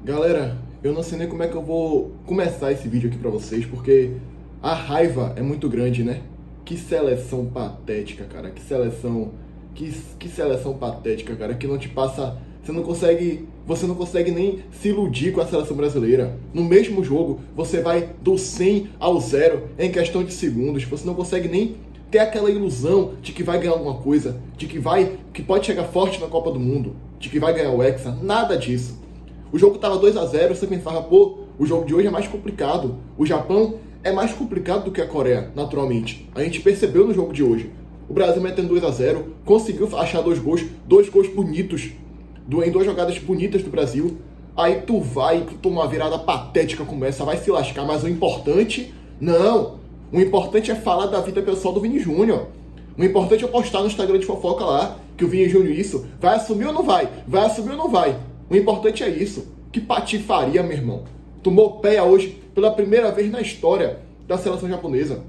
Galera, eu não sei nem como é que eu vou começar esse vídeo aqui pra vocês, porque a raiva é muito grande, né? Que seleção patética, cara. Que seleção patética, cara, que não te passa, você não consegue nem se iludir com a seleção brasileira. No mesmo jogo, você vai do 100 ao 0 em questão de segundos. Você não consegue nem ter aquela ilusão de que vai ganhar alguma coisa, que pode chegar forte na Copa do Mundo, de que vai ganhar o Hexa. Nada disso. O jogo estava 2 a 0, você pensava, pô, o jogo de hoje é mais complicado. O Japão é mais complicado do que a Coreia, naturalmente. A gente percebeu no jogo de hoje. O Brasil metendo 2 a 0, conseguiu achar dois gols bonitos, em duas jogadas bonitas do Brasil. Aí tu toma uma virada patética como essa, vai se lascar, mas o importante, não. O importante é falar da vida pessoal do Vini Júnior. O importante é postar no Instagram de fofoca lá, que o Vini Júnior isso, vai assumir ou não vai? Vai assumir ou não vai? O importante é isso. Que patifaria, meu irmão. Tomou pé hoje pela primeira vez na história da seleção japonesa.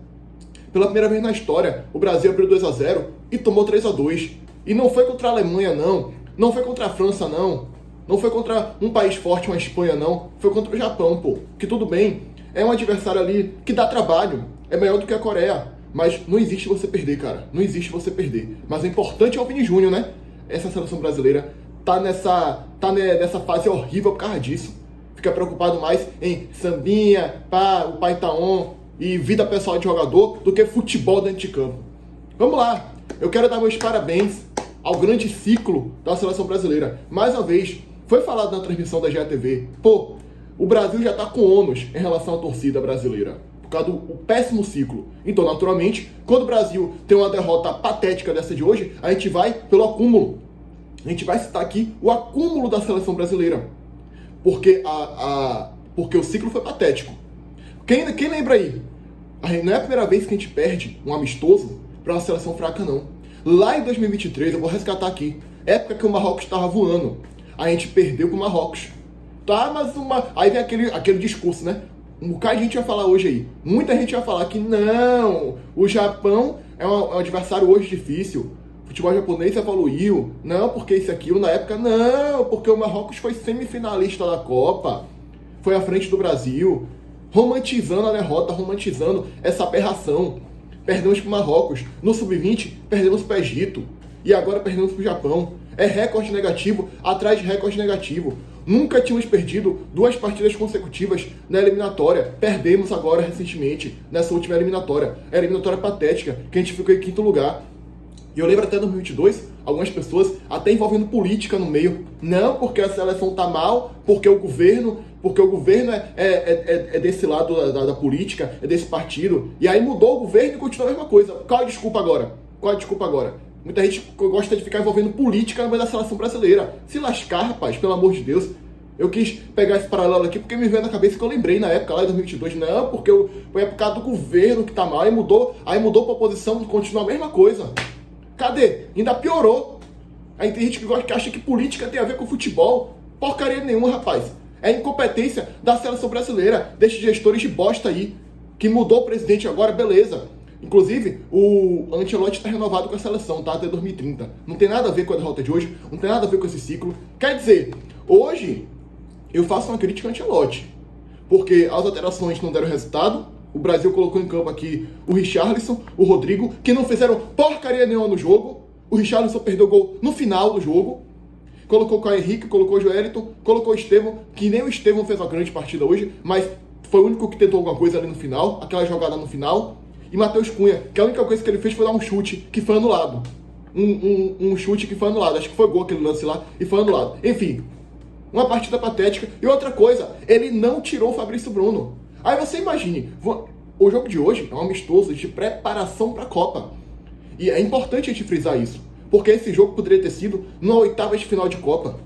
Pela primeira vez na história, o Brasil abriu 2 a 0 e tomou 3 a 2. E não foi contra a Alemanha, não. Não foi contra a França, não. Não foi contra um país forte, uma Espanha, não. Foi contra o Japão, pô. Que tudo bem. É um adversário ali que dá trabalho. É melhor do que a Coreia. Mas não existe você perder, cara. Não existe você perder. Mas o importante é o Vini Júnior, né? Essa seleção brasileira tá nessa fase horrível por causa disso. Fica preocupado mais em sambinha, o pai tá on e vida pessoal de jogador do que futebol dentro de campo. Vamos lá. Eu quero dar meus parabéns ao grande ciclo da seleção brasileira. Mais uma vez, foi falado na transmissão da GATV. Pô, o Brasil já tá com ônus em relação à torcida brasileira, por causa do péssimo ciclo. Então, naturalmente, quando o Brasil tem uma derrota patética dessa de hoje, a gente vai pelo acúmulo. A gente vai citar aqui o acúmulo da seleção brasileira. Porque, porque o ciclo foi patético. Quem lembra aí? Não é a primeira vez que a gente perde um amistoso para uma seleção fraca, não. Lá em 2023, eu vou resgatar aqui, época que o Marrocos estava voando, a gente perdeu pro Marrocos. Tá, mas aí vem aquele discurso, né? Um bocado de gente vai falar hoje aí. Muita gente vai falar que não, o Japão é um adversário hoje difícil. O futebol japonês evoluiu. Não, porque isso e aquilo. Na época, não, porque o Marrocos foi semifinalista da Copa. Foi à frente do Brasil. Romantizando a derrota, romantizando essa aberração. Perdemos pro Marrocos. No Sub-20, perdemos pro Egito. E agora perdemos pro Japão. É recorde negativo atrás de recorde negativo. Nunca tínhamos perdido 2 partidas consecutivas na eliminatória. Perdemos agora, recentemente, nessa última eliminatória. A eliminatória patética, que a gente ficou em 5º lugar. E eu lembro até no 2022, algumas pessoas até envolvendo política no meio. Não, porque a seleção tá mal, porque o governo é desse lado da política, é desse partido. E aí mudou o governo e continua a mesma coisa. Qual a desculpa agora? Muita gente gosta de ficar envolvendo política no meio da seleção brasileira. Se lascar, rapaz, pelo amor de Deus. Eu quis pegar esse paralelo aqui porque me veio na cabeça que eu lembrei na época, lá em 2022. Não, porque foi por causa do governo que tá mal. Aí mudou pra oposição, continua a mesma coisa. Cadê? Ainda piorou. Aí tem gente que acha que política tem a ver com futebol. Porcaria nenhuma, rapaz. É incompetência da seleção brasileira, desses gestores de bosta aí, que mudou o presidente agora, beleza. Inclusive, o Ancelotti está renovado com a seleção, tá? Até 2030. Não tem nada a ver com a derrota de hoje, não tem nada a ver com esse ciclo. Quer dizer, hoje eu faço uma crítica ao Ancelotti, porque as alterações não deram resultado. O Brasil colocou em campo aqui o Richarlison, o Rodrigo, que não fizeram porcaria nenhuma no jogo. O Richarlison perdeu o gol no final do jogo. Colocou o Caio Henrique, colocou o Joelito, colocou o Estevão, que nem o Estevão fez uma grande partida hoje, mas foi o único que tentou alguma coisa ali no final, aquela jogada no final. E Matheus Cunha, que a única coisa que ele fez foi dar um chute que foi anulado. Um chute que foi anulado. Acho que foi gol aquele lance lá e foi anulado. Enfim, uma partida patética. E outra coisa, ele não tirou o Fabrício Bruno. Aí você imagine, o jogo de hoje é um amistoso de preparação para a Copa. E é importante a gente frisar isso, porque esse jogo poderia ter sido numa 8ª de final de Copa.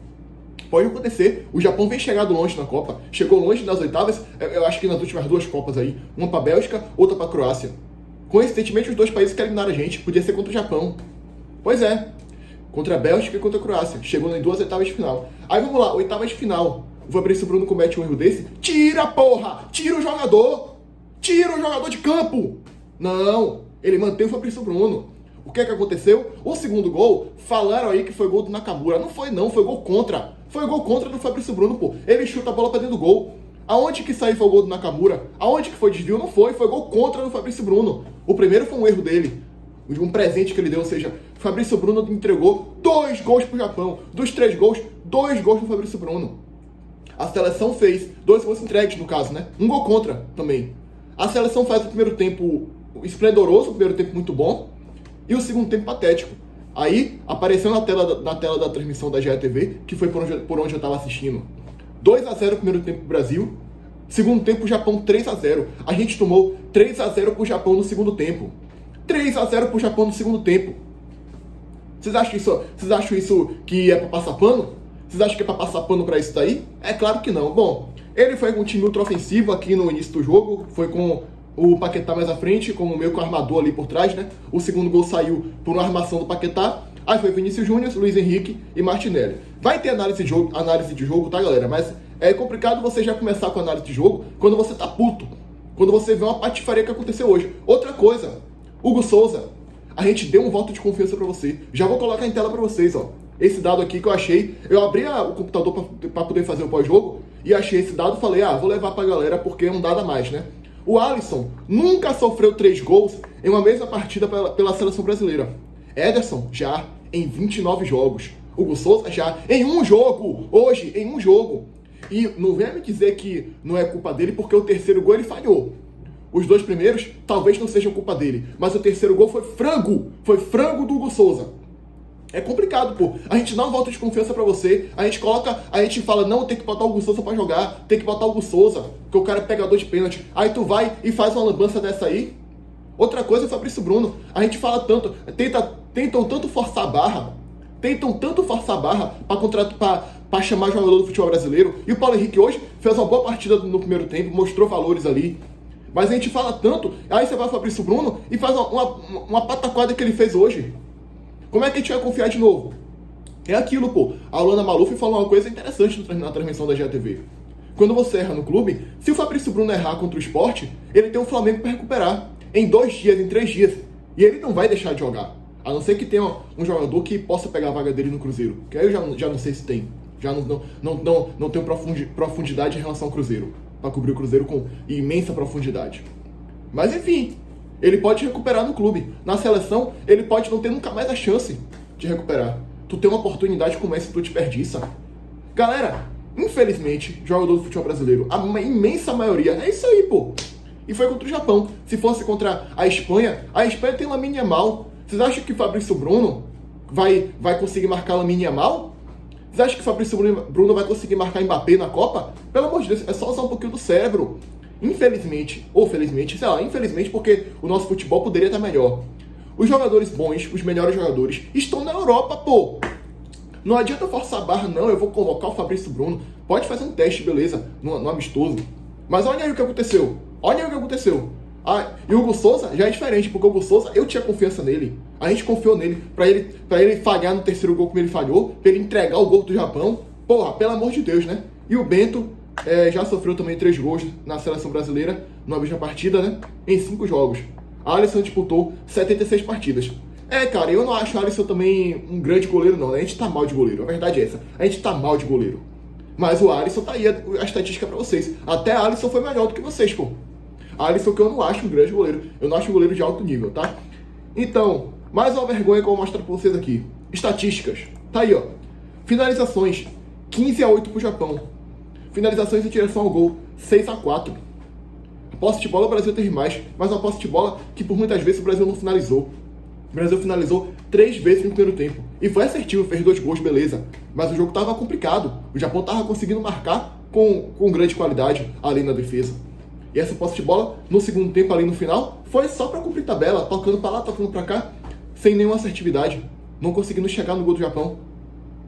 Pode acontecer, o Japão vem chegado longe na Copa, chegou longe nas 8ª, eu acho que nas últimas 2 Copas aí, uma para a Bélgica, outra para a Croácia. Coincidentemente, os 2 países que eliminaram a gente, podia ser contra o Japão. Pois é, contra a Bélgica e contra a Croácia, chegou em 2 8ª de final. Aí vamos lá, 8ª de final, o Fabrício Bruno comete um erro desse, tira, porra, tira o jogador de campo. Não, ele mantém o Fabrício Bruno. O que é que aconteceu? O segundo gol, falaram aí que foi gol do Nakamura. Não foi não, foi gol contra. Foi gol contra do Fabrício Bruno, pô. Ele chuta a bola pra dentro do gol. Aonde que saiu foi o gol do Nakamura? Aonde que foi desvio? Não foi. Foi gol contra do Fabrício Bruno. O primeiro foi um erro dele. Um presente que ele deu, ou seja, Fabrício Bruno entregou 2 gols pro Japão. Dos 3 gols, 2 gols do Fabrício Bruno. A seleção fez 2 gols entregues, no caso, né? Um gol contra também. A seleção faz o primeiro tempo esplendoroso, o primeiro tempo muito bom, e o segundo tempo patético. Aí apareceu na tela da transmissão da GE TV, que foi por onde eu estava assistindo. 2-0 primeiro tempo pro Brasil, segundo tempo o Japão 3-0. A gente tomou 3-0 pro Japão no segundo tempo. 3-0 pro Japão no segundo tempo. Vocês acham isso que é pra passar pano? Vocês acham que é pra passar pano pra isso daí? É claro que não. Bom, ele foi com um time ultra ofensivo aqui no início do jogo, foi com o Paquetá mais à frente, com o meio com o armador ali por trás, né? O segundo gol saiu por uma armação do Paquetá. Aí foi Vinícius Júnior, Luiz Henrique e Martinelli. Vai ter análise de jogo, tá, galera? Mas é complicado você já começar com análise de jogo quando você tá puto. Quando você vê uma patifaria que aconteceu hoje. Outra coisa, Hugo Souza, a gente deu um voto de confiança pra você. Já vou colocar em tela pra vocês, ó. Esse dado aqui que eu achei. Eu abri o computador pra poder fazer o pós-jogo e achei esse dado e falei, vou levar pra galera porque é um dado a mais, né? O Alisson nunca sofreu 3 gols em uma mesma partida pela seleção brasileira. Ederson já em 29 jogos. Hugo Souza já em um jogo. Hoje, em um jogo. E não venha me dizer que não é culpa dele porque o terceiro gol ele falhou. Os 2 primeiros talvez não sejam culpa dele. Mas o terceiro gol foi frango. Foi frango do Hugo Souza. É complicado, pô. A gente dá um voto de confiança pra você. A gente fala, não, tem que botar o Hugo Souza pra jogar. Tem que botar o Hugo Souza, que o cara é pegador de pênalti. Aí tu vai e faz uma lambança dessa aí. Outra coisa é o Fabrício Bruno. A gente fala tanto, tentam tanto forçar a barra. Tentam tanto forçar a barra pra chamar jogador do futebol brasileiro. E o Paulo Henrique hoje fez uma boa partida no primeiro tempo, mostrou valores ali. Mas a gente fala tanto, aí você vai o Fabrício Bruno e faz uma pataquada que ele fez hoje. Como é que a gente vai confiar de novo? É aquilo, pô. A Alana Maluf falou uma coisa interessante na transmissão da GTV. Quando você erra no clube, se o Fabrício Bruno errar contra o Sport, ele tem o Flamengo para recuperar. Em 2 dias, em 3 dias. E ele não vai deixar de jogar. A não ser que tenha um jogador que possa pegar a vaga dele no Cruzeiro. Que aí eu já não sei se tem. Já não tenho profundidade em relação ao Cruzeiro. Para cobrir o Cruzeiro com imensa profundidade. Mas enfim, ele pode recuperar no clube. Na seleção, ele pode não ter nunca mais a chance de recuperar. Tu tem uma oportunidade como essa e tu desperdiça. Galera, infelizmente, jogador do futebol brasileiro, a imensa maioria, é isso aí, pô. E foi contra o Japão. Se fosse contra a Espanha tem Lamine Yamal. Vocês acham que o Fabrício Bruno vai conseguir marcar Lamine Yamal? Vocês acham que o Fabrício Bruno vai conseguir marcar Mbappé na Copa? Pelo amor de Deus, é só usar um pouquinho do cérebro. Infelizmente, ou felizmente, sei lá, infelizmente porque o nosso futebol poderia estar melhor. Os jogadores bons, os melhores jogadores, estão na Europa, pô. Não adianta forçar a barra, não, eu vou convocar o Fabrício Bruno. Pode fazer um teste, beleza, no amistoso. Mas olha aí o que aconteceu. Olha aí o que aconteceu. E o Hugo Souza já é diferente, porque o Hugo Souza, eu tinha confiança nele. A gente confiou nele, pra ele falhar no terceiro gol como ele falhou, pra ele entregar o gol do Japão. Porra, pelo amor de Deus, né? E o Bento já sofreu também 3 gols na seleção brasileira, numa mesma partida, né? Em 5 jogos. A Alisson disputou 76 partidas. Cara, eu não acho o Alisson também um grande goleiro, não, né? A gente tá mal de goleiro, a verdade é essa. A gente tá mal de goleiro. Mas o Alisson tá aí a estatística pra vocês. Até a Alisson foi melhor do que vocês, pô. A Alisson que eu não acho um grande goleiro. Eu não acho um goleiro de alto nível, tá? Então, mais uma vergonha que eu vou mostrar pra vocês aqui. Estatísticas. Tá aí, ó. Finalizações. 15-8 pro Japão. Finalizações em direção ao gol. 6-4. Posse de bola o Brasil teve mais. Mas uma posse de bola que por muitas vezes o Brasil não finalizou. O Brasil finalizou 3 vezes no primeiro tempo. E foi assertivo, fez 2 gols, beleza. Mas o jogo tava complicado. O Japão tava conseguindo marcar com grande qualidade ali na defesa. E essa posse de bola, no segundo tempo ali no final, foi só pra cumprir tabela, tocando pra lá, tocando pra cá, sem nenhuma assertividade. Não conseguindo chegar no gol do Japão.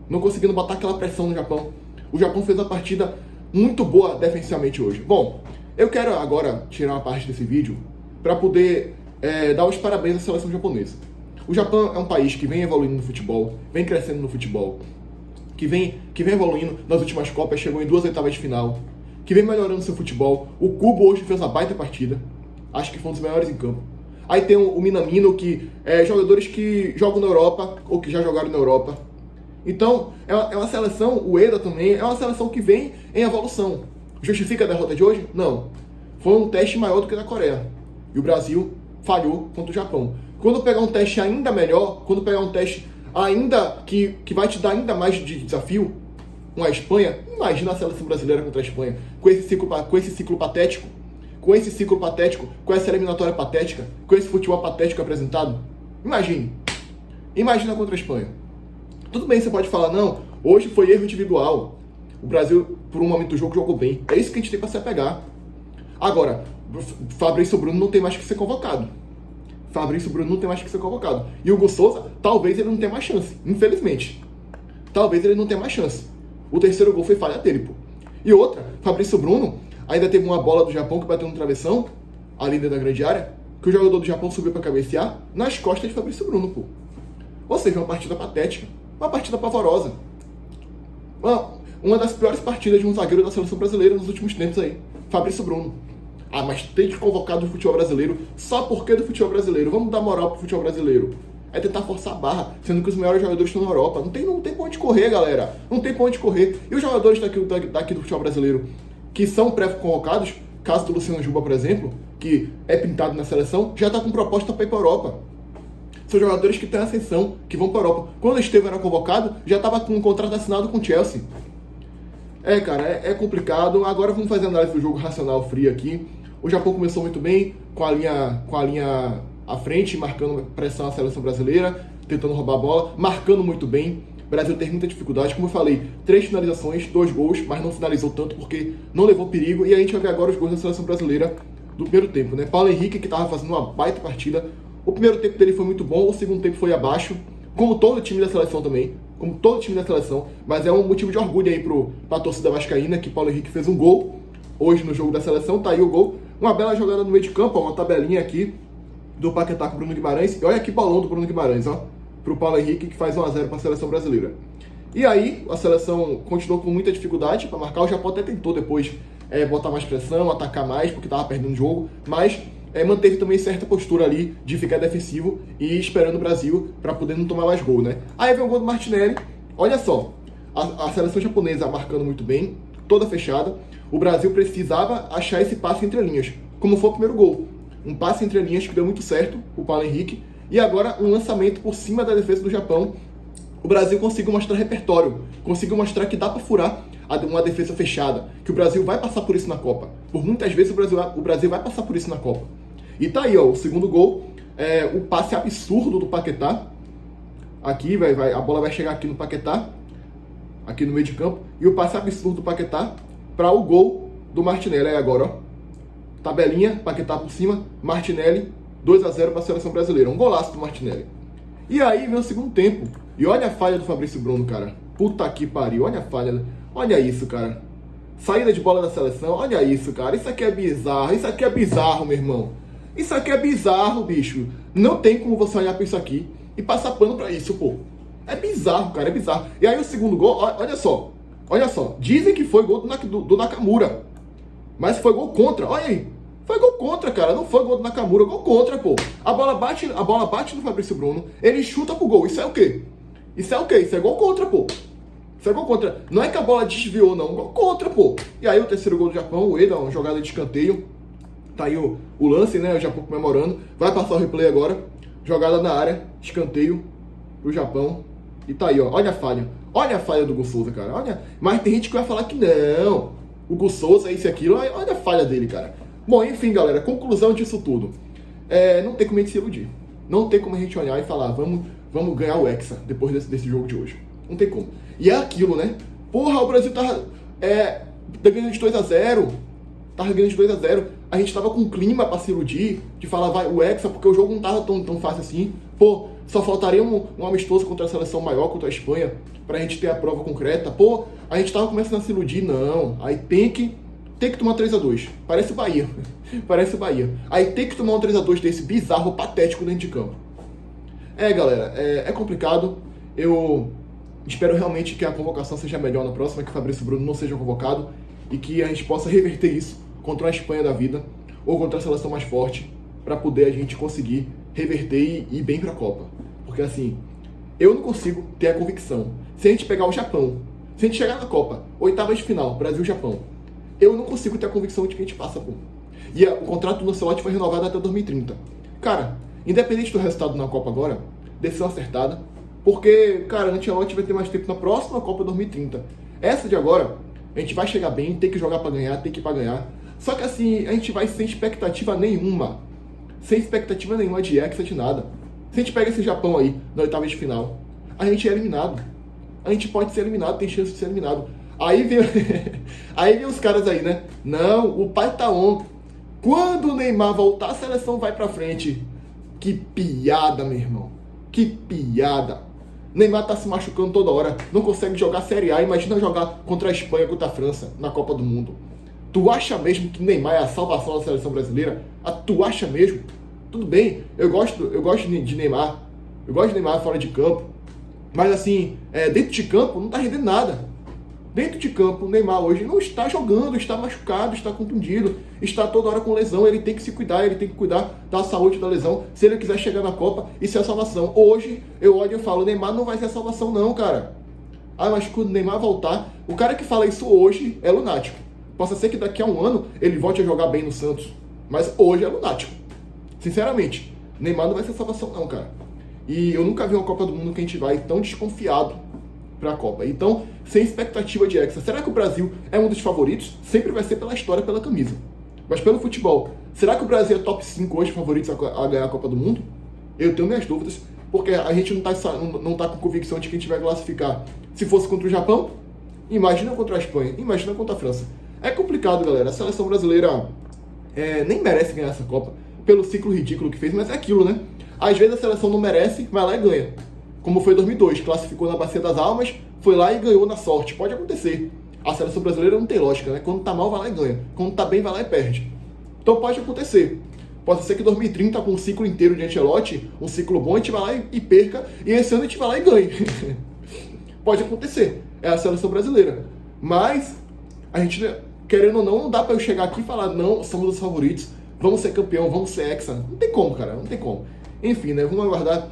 Não conseguindo botar aquela pressão no Japão. O Japão fez uma partida muito boa defensivamente hoje. Bom, eu quero agora tirar uma parte desse vídeo pra poder dar os parabéns à seleção japonesa. O Japão é um país que vem evoluindo no futebol, vem crescendo no futebol, que vem evoluindo nas últimas Copas, chegou em 2 oitavas de final, que vem melhorando seu futebol. O Kubo hoje fez uma baita partida. Acho que foi um dos melhores em campo. Aí tem o Minamino, que jogadores que jogam na Europa, ou que já jogaram na Europa, Então, é uma seleção, o Eda também, é uma seleção que vem em evolução. Justifica a derrota de hoje? Não. Foi um teste maior do que da Coreia. E o Brasil falhou contra o Japão. Quando pegar um teste ainda melhor, quando pegar um teste ainda que vai te dar ainda mais de desafio, com a Espanha, imagina a seleção brasileira contra a Espanha, com esse ciclo patético, com essa eliminatória patética, com esse futebol patético apresentado. Imagina contra a Espanha. Tudo bem, você pode falar, não, hoje foi erro individual. O Brasil, por um momento do jogo, jogou bem. É isso que a gente tem para se apegar. Agora, Fabrício Bruno não tem mais que ser convocado. E o Hugo Souza, talvez ele não tenha mais chance, infelizmente. Talvez ele não tenha mais chance. O terceiro gol foi falha dele, pô. E outra, Fabrício Bruno ainda teve uma bola do Japão que bateu no travessão, ali dentro da grande área, que o jogador do Japão subiu para cabecear nas costas de Fabrício Bruno, pô. Ou seja, uma partida patética, uma partida pavorosa. Uma das piores partidas de um zagueiro da seleção brasileira nos últimos tempos aí, Fabrício Bruno. Ah, mas tem que convocar do futebol brasileiro só porque do futebol brasileiro. Vamos dar moral pro futebol brasileiro. É tentar forçar a barra, sendo que os melhores jogadores estão na Europa. Não tem pra onde correr, galera. Não tem pra onde correr. E os jogadores daqui do futebol brasileiro que são pré-convocados, caso do Luciano Juba, por exemplo, que é pintado na seleção, já tá com proposta para ir pra Europa. São jogadores que têm ascensão, que vão pra Europa. Quando o Estevão era convocado, já tava com um contrato assinado com o Chelsea. Cara, é complicado. Agora vamos fazer a análise do jogo racional frio aqui. O Japão começou muito bem, com a linha à frente, marcando pressão à seleção brasileira, tentando roubar a bola, marcando muito bem. O Brasil teve muita dificuldade, como eu falei, 3 finalizações, 2 gols, mas não finalizou tanto porque não levou perigo. E a gente vai ver agora os gols da seleção brasileira do primeiro tempo, né? Paulo Henrique, que estava fazendo uma baita partida. O primeiro tempo dele foi muito bom, o segundo tempo foi abaixo, como todo time da seleção também. Mas é um motivo de orgulho aí pra torcida vascaína, que Paulo Henrique fez um gol hoje no jogo da seleção, tá aí o gol. Uma bela jogada no meio de campo, ó, uma tabelinha aqui do Paquetá com o Bruno Guimarães. E olha que bolão do Bruno Guimarães, ó, pro Paulo Henrique, que faz 1-0 para a seleção brasileira. E aí, a seleção continuou com muita dificuldade para marcar. O Japão até tentou depois botar mais pressão, atacar mais, porque estava perdendo o jogo, mas manteve também certa postura ali de ficar defensivo e esperando o Brasil para poder não tomar mais gol, né? Aí vem o gol do Martinelli. Olha só, a seleção japonesa marcando muito bem, toda fechada. O Brasil precisava achar esse passe entre linhas, como foi o primeiro gol. Um passe entre linhas que deu muito certo, o Paulo Henrique, e agora um lançamento por cima da defesa do Japão. O Brasil conseguiu mostrar repertório, conseguiu mostrar que dá para furar uma defesa fechada, que o Brasil vai passar por isso na Copa. Por muitas vezes o Brasil vai passar por isso na Copa. E tá aí, ó, o segundo gol, o passe absurdo do Paquetá. Aqui, a bola vai chegar aqui no Paquetá, aqui no meio de campo, e o passe absurdo do Paquetá para o gol do Martinelli. Aí agora, ó, tabelinha, Paquetá por cima, Martinelli, 2-0 para a seleção brasileira. Um golaço do Martinelli. E aí vem o segundo tempo. E olha a falha do Fabrício Bruno, cara. Puta que pariu, olha a falha. Olha isso, cara. Saída de bola da seleção, olha isso, cara. Isso aqui é bizarro, meu irmão. Isso aqui é bizarro, bicho. Não tem como você olhar pra isso aqui e passar pano pra isso, pô. É bizarro, cara, é bizarro. E aí o segundo gol, olha só. Dizem que foi gol do Nakamura. Mas foi gol contra, olha aí. Foi gol contra, cara. Não foi gol do Nakamura, gol contra, pô. A bola bate no Fabrício Bruno, ele chuta pro gol. Isso é o quê? Isso é gol contra, pô. Isso é gol contra. Não é que a bola desviou, não. Gol contra, pô. E aí o terceiro gol do Japão, o Eda, uma jogada de escanteio. Tá aí o lance, né? O Japão comemorando. Vai passar o replay agora. Jogada na área, escanteio pro Japão. E tá aí, ó. Olha a falha. Olha a falha do Hugo Souza, cara. Olha. Mas tem gente que vai falar que não. O Hugo Souza, isso e aquilo. Olha a falha dele, cara. Bom, enfim, galera. Conclusão disso tudo. Não tem como a gente se iludir. Não tem como a gente olhar e falar, vamos ganhar o Hexa depois desse jogo de hoje. Não tem como. E é aquilo, né? Porra, o Brasil tá ganhando de 2-0. Tava ganhando de 2-0. A gente tava com um clima pra se iludir, de falar, vai, o Hexa, porque o jogo não tava tão fácil assim. Pô, só faltaria um amistoso contra a seleção maior, contra a Espanha, pra gente ter a prova concreta. Pô, a gente tava começando a se iludir. Não. Aí tem que tomar 3-2. Parece o Bahia. Parece o Bahia. Aí tem que tomar um 3-2 desse bizarro, patético dentro de campo. Galera, é complicado. Eu espero realmente que a convocação seja melhor na próxima, que o Fabrício Bruno não seja convocado e que a gente possa reverter isso contra a Espanha da vida ou contra a seleção mais forte para poder a gente conseguir reverter e ir bem para a Copa. Porque assim, Eu não consigo ter a convicção. Se a gente pegar o Japão, se a gente chegar na Copa, oitavas de final, Brasil-Japão, eu não consigo ter a convicção de que a gente passa, pô. E o contrato do Ancelotti foi renovado até 2030. Cara, independente do resultado na Copa agora, decisão acertada, porque, cara, o Ancelotti vai ter mais tempo na próxima Copa 2030. Essa de agora, a gente vai chegar bem, tem que jogar pra ganhar, tem que ir pra ganhar. Só que assim, a gente vai sem expectativa nenhuma. Sem expectativa nenhuma de Hexa, de nada. Se a gente pega esse Japão aí, na oitava de final, a gente é eliminado. A gente pode ser eliminado, tem chance de ser eliminado. Aí vem, aí vem os caras aí, né? Não, o pai tá on. Quando o Neymar voltar, a seleção vai pra frente. Que piada, meu irmão. Que piada. Neymar tá se machucando toda hora. Não consegue jogar Série A. Imagina jogar contra a Espanha, contra a França, na Copa do Mundo. Tu acha mesmo que Neymar é a salvação da seleção brasileira? Tu acha mesmo? Tudo bem, eu gosto de Neymar. Eu gosto de Neymar fora de campo. Mas assim, dentro de campo não tá rendendo nada. Dentro de campo, o Neymar hoje não está jogando, está machucado, está contundido, está toda hora com lesão. Ele tem que se cuidar, ele tem que cuidar da saúde da lesão, se ele quiser chegar na Copa e ser a salvação. Hoje, eu olho e falo, o Neymar não vai ser a salvação não, cara. Mas quando o Neymar voltar, o cara que fala isso hoje é lunático. Possa ser que daqui a um ano ele volte a jogar bem no Santos, mas hoje é lunático. Sinceramente, Neymar não vai ser a salvação não, cara. E eu nunca vi uma Copa do Mundo que a gente vai tão desconfiado para a Copa. Então, sem expectativa de Hexa. Será que o Brasil é um dos favoritos? Sempre vai ser pela história, pela camisa. Mas pelo futebol, será que o Brasil é top 5 hoje favoritos a ganhar a Copa do Mundo? Eu tenho minhas dúvidas, porque a gente não tá com convicção de que a gente vai classificar. Se fosse contra o Japão, imagina contra a Espanha, imagina contra a França. É complicado, galera. A seleção brasileira nem merece ganhar essa Copa, pelo ciclo ridículo que fez, mas é aquilo, né? Às vezes a seleção não merece, vai lá e ganha. Como foi em 2002, classificou na Bacia das Almas, foi lá e ganhou na sorte. Pode acontecer. A seleção brasileira não tem lógica, né? Quando tá mal, vai lá e ganha. Quando tá bem, vai lá e perde. Então pode acontecer. Pode ser que 2030, com um ciclo inteiro de Ancelotti, um ciclo bom, a gente vai lá e perca, e esse ano a gente vai lá e ganhe. Pode acontecer. É a seleção brasileira. Mas, a gente, querendo ou não dá pra eu chegar aqui e falar, não, somos os favoritos, vamos ser campeão, vamos ser hexa. Não tem como, cara, não tem como. Enfim, né? Vamos aguardar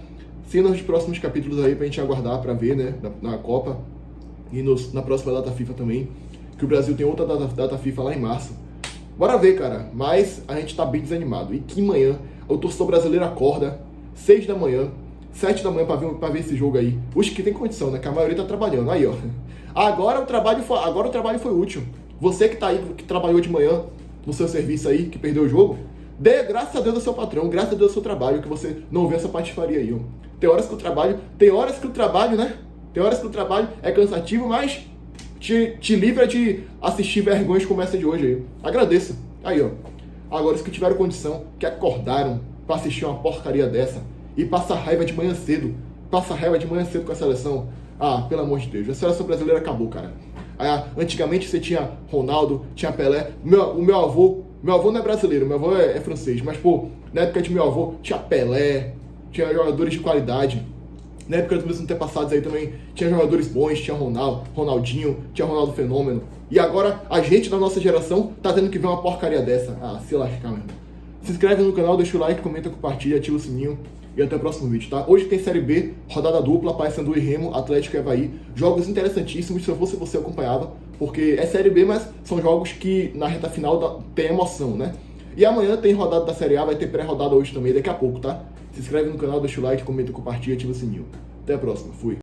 cenas dos próximos capítulos aí pra gente aguardar pra ver, né? Na Copa e na próxima data FIFA também. Que o Brasil tem outra data FIFA lá em março. Bora ver, cara. Mas a gente tá bem desanimado. E que manhã o torcedor brasileiro acorda 6 da manhã, 7 da manhã pra ver esse jogo aí. Os que tem condição, né? Que a maioria tá trabalhando. Aí, ó. Agora o trabalho foi útil. Você que tá aí, que trabalhou de manhã no seu serviço aí, que perdeu o jogo, dê graças a Deus ao seu patrão, graças a Deus ao seu trabalho, que você não vê essa patifaria aí, ó. Tem horas que o trabalho, né? Tem horas que o trabalho é cansativo, mas te livra de assistir vergonhas como essa de hoje aí. Agradeça. Aí, ó. Agora, os que tiveram condição, que acordaram pra assistir uma porcaria dessa e passa raiva de manhã cedo, com a seleção. Pelo amor de Deus, a seleção brasileira acabou, cara. Antigamente você tinha Ronaldo, tinha Pelé. O meu avô não é brasileiro, meu avô é francês, mas, pô, na época de meu avô tinha Pelé, tinha jogadores de qualidade. Na época dos meus antepassados aí também tinha jogadores bons, tinha Ronaldinho, tinha Ronaldo Fenômeno. E agora a gente da nossa geração tá tendo que ver uma porcaria dessa. Se lascar, meu irmão. Se inscreve no canal, deixa o like, comenta, compartilha, ativa o sininho. E até o próximo vídeo, tá? Hoje tem Série B, rodada dupla, Paysandu e Remo, Atlético e Avaí. Jogos interessantíssimos, se eu fosse você, eu acompanhava. Porque é Série B, mas são jogos que na reta final tem emoção, né? E amanhã tem rodada da Série A, vai ter pré-rodada hoje também, daqui a pouco, tá? Se inscreve no canal, deixa o like, comenta, compartilha, ativa o sininho. Até a próxima, fui!